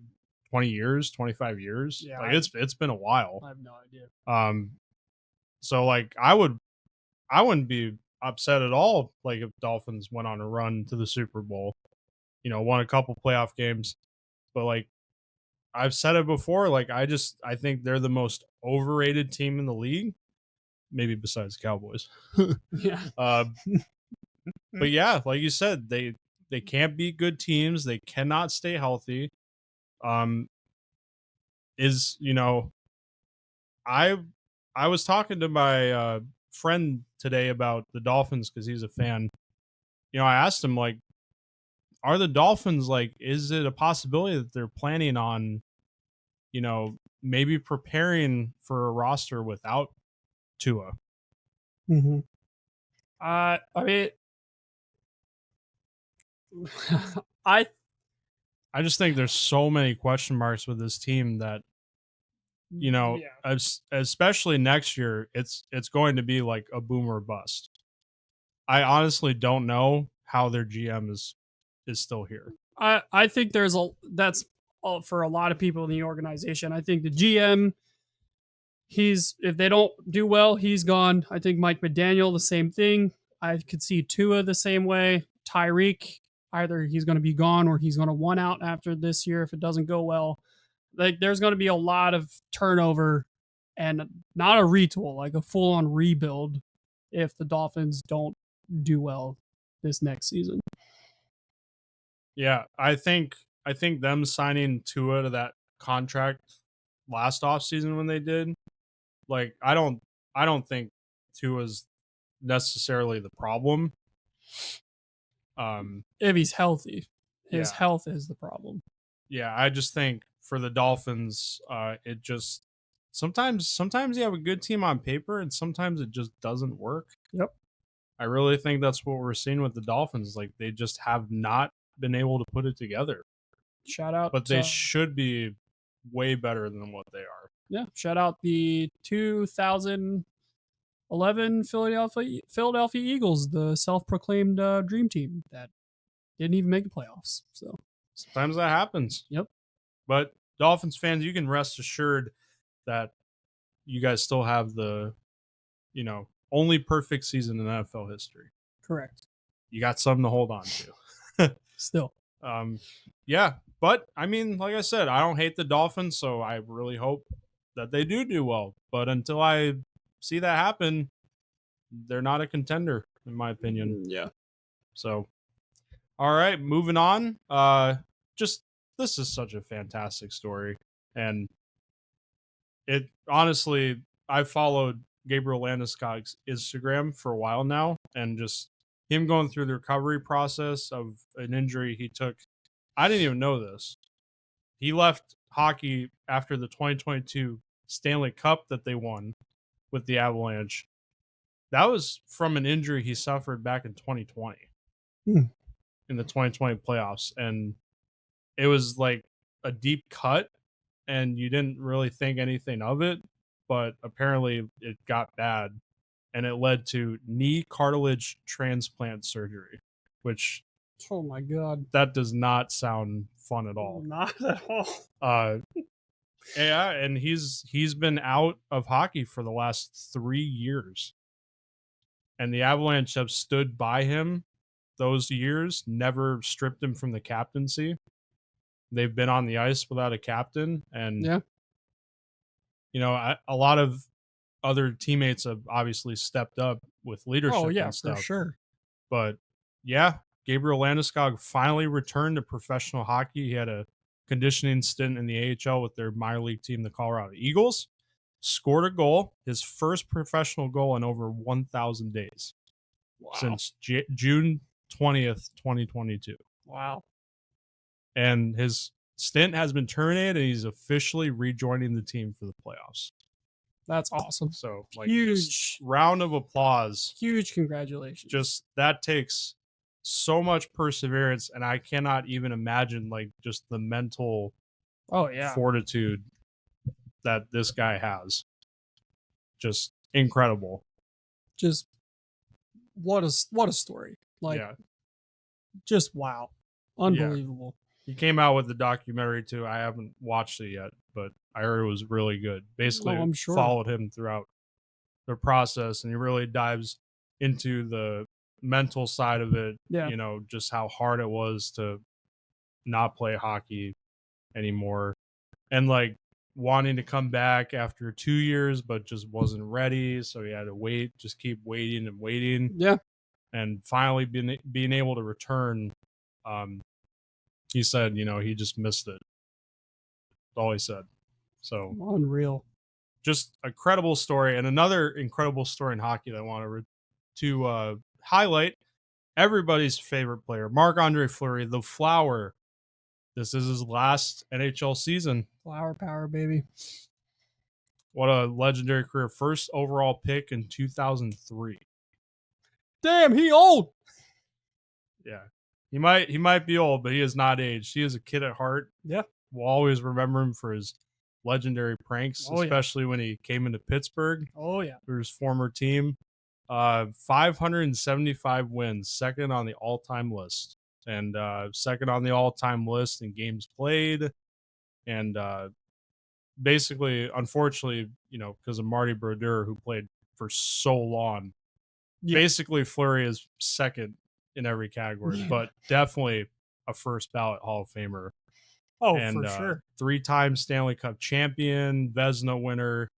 years, 25 years? Yeah, like, it's been a while. I have no idea. So like, I wouldn't be upset at all, like, if Dolphins went on a run to the Super Bowl, won a couple playoff games. But like, I've said it before, like, I think they're the most overrated team in the league, maybe besides Cowboys. Yeah. But yeah, like you said, they can't beat good teams. They cannot stay healthy. Is I was talking to my friend today about the Dolphins because he's a fan. I asked him, like, are the Dolphins, like, is it a possibility that they're planning on, maybe preparing for a roster without Tua? Mm-hmm. I mean, I just think there's so many question marks with this team that especially next year, it's going to be like a boom or bust. I honestly don't know how their GM is still here. I think that's for a lot of people in the organization. I think the GM, if they don't do well, he's gone. I think Mike McDaniel, the same thing. I could see Tua the same way. Tyreek, either he's going to be gone or he's going to one out after this year if it doesn't go well. Like, there's going to be a lot of turnover and not a retool, like a full on rebuild if the Dolphins don't do well this next season. Yeah, I think them signing Tua to that contract last offseason when they did, like I don't think Tua's necessarily the problem. Um If he's healthy, his yeah. health is the problem. Yeah, I just think for the Dolphins, it just sometimes you have a good team on paper and sometimes it just doesn't work. Yep. I really think that's what we're seeing with the Dolphins. Like they just have not been able to put it together. Shout out, But they should be way better than what they are. yeah, shout out the 2011 Philadelphia Eagles, the self-proclaimed dream team that didn't even make the playoffs. So, Sometimes that happens. yep, But Dolphins fans, you can rest assured that you guys still have the, only perfect season in NFL history. correct. You got something to hold on to. Still, um, yeah, but I mean, like I said, I don't hate the Dolphins, so I really hope that they do well. But until I see that happen, they're not a contender, in my opinion. yeah. So, all right, moving on. Just this is such a fantastic story, and it honestly, I followed Gabriel Landeskog's Instagram for a while now, and just him going through the recovery process of an injury he took. I didn't even know this. He left hockey after the 2022 Stanley Cup that they won with the Avalanche. That was from an injury he suffered back in 2020 Hmm. in the 2020 playoffs. And it was like a deep cut, and you didn't really think anything of it. But apparently, it got bad, and it led to knee cartilage transplant surgery, which Oh my god, that does not sound fun at all. not at all. Uh, Yeah, and he's been out of hockey for the last 3 years, and the Avalanche have stood by him those years, never stripped him from the captaincy. They've been on the ice without a captain, and Yeah. a lot of other teammates have obviously stepped up with Oh leadership yeah, and for stuff. sure. But yeah, Gabriel Landeskog finally returned to professional hockey. He had a conditioning stint in the AHL with their minor league team, the Colorado Eagles. Scored a goal, his first professional goal in over 1,000 days Wow. since June 20th, 2022. Wow. And his stint has been terminated, and he's officially rejoining the team for the playoffs. That's awesome. So, like, Huge, round of applause. huge congratulations. Just that takes so much perseverance, and I cannot even imagine like just the mental oh yeah, fortitude that this guy has. Just incredible. just what a story. Like Yeah. just wow. Unbelievable. He came out with the documentary too. I haven't watched it yet, but I heard it was really good. Oh, Basically I'm sure. followed him throughout the process, and he really dives into the mental side of it, Yeah. just how hard it was to not play hockey anymore, and like wanting to come back after 2 years but just wasn't ready, so he had to wait, just keep waiting and waiting, Yeah. and finally being able to return. um he said he just missed it. That's all he said. So Unreal. just a credible story, and another incredible story in hockey that I want to highlight. Everybody's favorite player, Marc-Andre Fleury, the Flower. This is his last NHL season. Flower power, baby. What a legendary career. First overall pick in 2003. Damn, he old. Yeah. He might be old, but he is not aged. He is a kid at heart. Yeah. We'll always remember him for his legendary pranks, Oh, yeah. especially when he came into Pittsburgh Oh yeah. for his former team. 575 wins, second on the all-time list, and second on the all-time list in games played. And basically, unfortunately, because of Marty Brodeur, who played for so long, Yeah. basically Fleury is second in every category, Yeah. but definitely a first ballot Hall of Famer. Oh, And for sure. 3-time Stanley Cup champion, Vezina winner.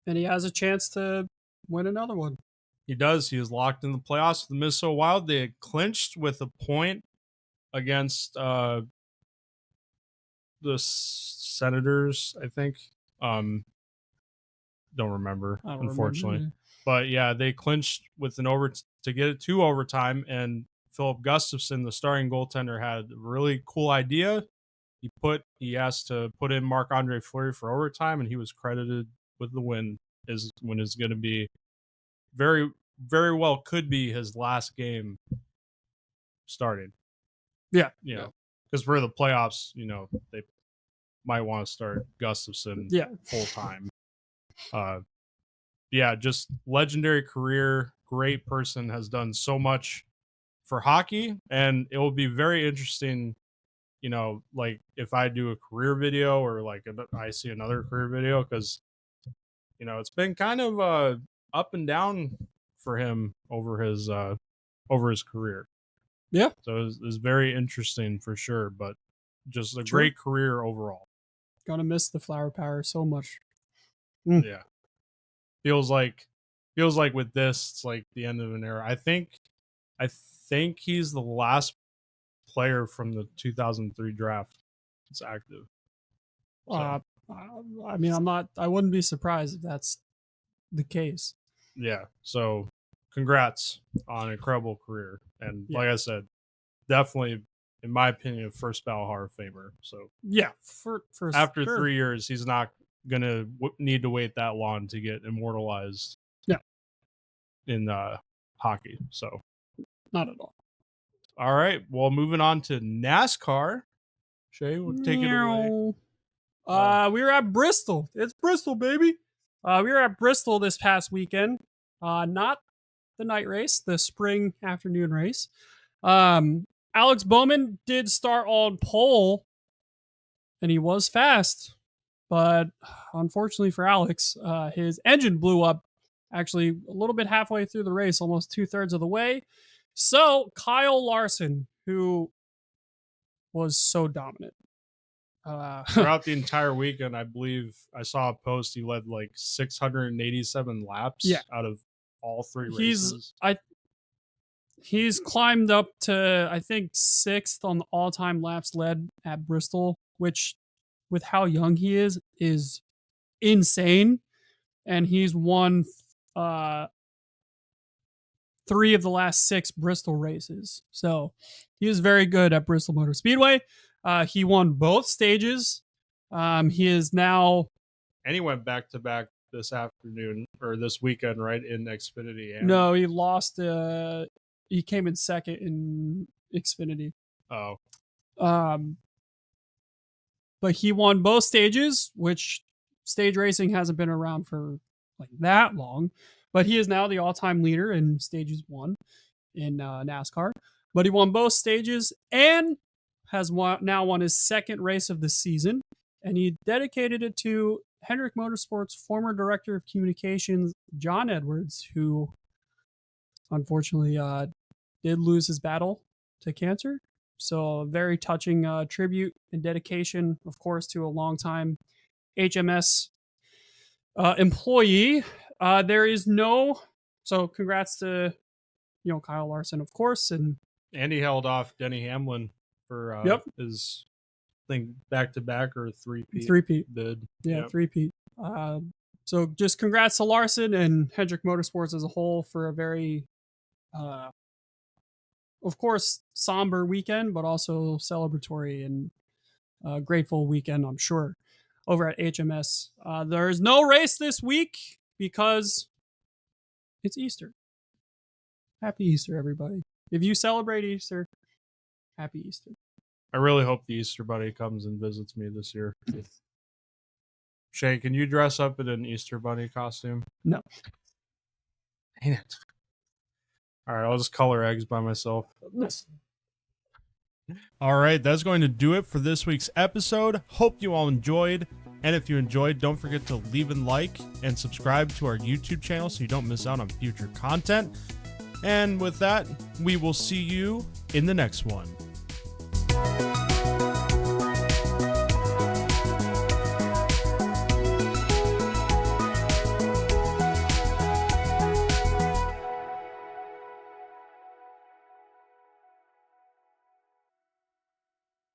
And he has a chance to win another one. He does. He is locked in the playoffs with the Minnesota Wild. They had clinched with a point against the Senators, I think. Don't remember, I don't unfortunately. remember. But yeah, they clinched with an to get it to overtime, and Philip Gustafson, the starting goaltender, had a really cool idea. He asked to put in Marc-Andre Fleury for overtime, and he was credited with the win. Is when is going to be very, very well could be his last game starting. Yeah. You know, because for the playoffs, they might want to start Gustafson full time. Yeah, just legendary career, great person, has done so much for hockey, and it will be very interesting. Like if I do a career video or like I see another career video, because it's been kind of up and down for him over his career. Yeah. So it's very interesting for sure, but just a True. great career overall. Gonna miss the Flower Power so much. Yeah. Feels like with this, it's like the end of an era. I think he's the last player from the 2003 draft that's active. So, I mean, I wouldn't be surprised if that's the case. yeah. So congrats on an incredible career. And like I said, definitely, in my opinion, first ballot Hall of Famer. So yeah, for after sure. 3 years, he's not gonna need to wait that long to get immortalized. Yeah. In hockey. So not at all. All right. Well, moving on to NASCAR. Shay, we'll take it away. We were at Bristol. It's Bristol, baby. We were at Bristol this past weekend. Not the night race, the spring afternoon race. Alex Bowman did start on pole, and he was fast, but unfortunately for Alex, his engine blew up actually a little bit halfway through the race, almost 2/3 of the way. So Kyle Larson, who was so dominant. Throughout the entire weekend, I believe I saw a post. He led like 687 laps out of all 3 races. He's climbed up to, I think, 6th on the all-time laps led at Bristol, which, with how young he is insane. And he's won 3 of the last 6 Bristol races. So he is very good at Bristol Motor Speedway. He won both stages. He is now... And he went back-to-back this afternoon, or this weekend, right, in Xfinity. No, he lost... he came in 2nd in Xfinity. Oh. But he won both stages, which stage racing hasn't been around for like that long. But he is now the all-time leader in stages 1 in NASCAR. But he won both stages and has now won his 2nd race of the season. And he dedicated it to Hendrick Motorsports' former director of communications, John Edwards, who unfortunately did lose his battle to cancer. So a very touching tribute and dedication, of course, to a longtime HMS employee. There is no... So congrats to Kyle Larson, of course, and he held off Denny Hamlin for his thing back-to-back or three-peat bid. Yeah, three-peat. So just congrats to Larson and Hendrick Motorsports as a whole for a very of course, somber weekend, but also celebratory and grateful weekend, I'm sure, over at HMS. There is no race this week because it's Easter. Happy Easter, everybody. If you celebrate Easter, happy Easter. I really hope the Easter Bunny comes and visits me this year. Shay, can you dress up in an Easter Bunny costume? No. Dang it. All right, I'll just color eggs by myself. All right, that's going to do it for this week's episode. Hope you all enjoyed. And if you enjoyed, don't forget to leave a like and subscribe to our YouTube channel so you don't miss out on future content. And with that, we will see you in the next one.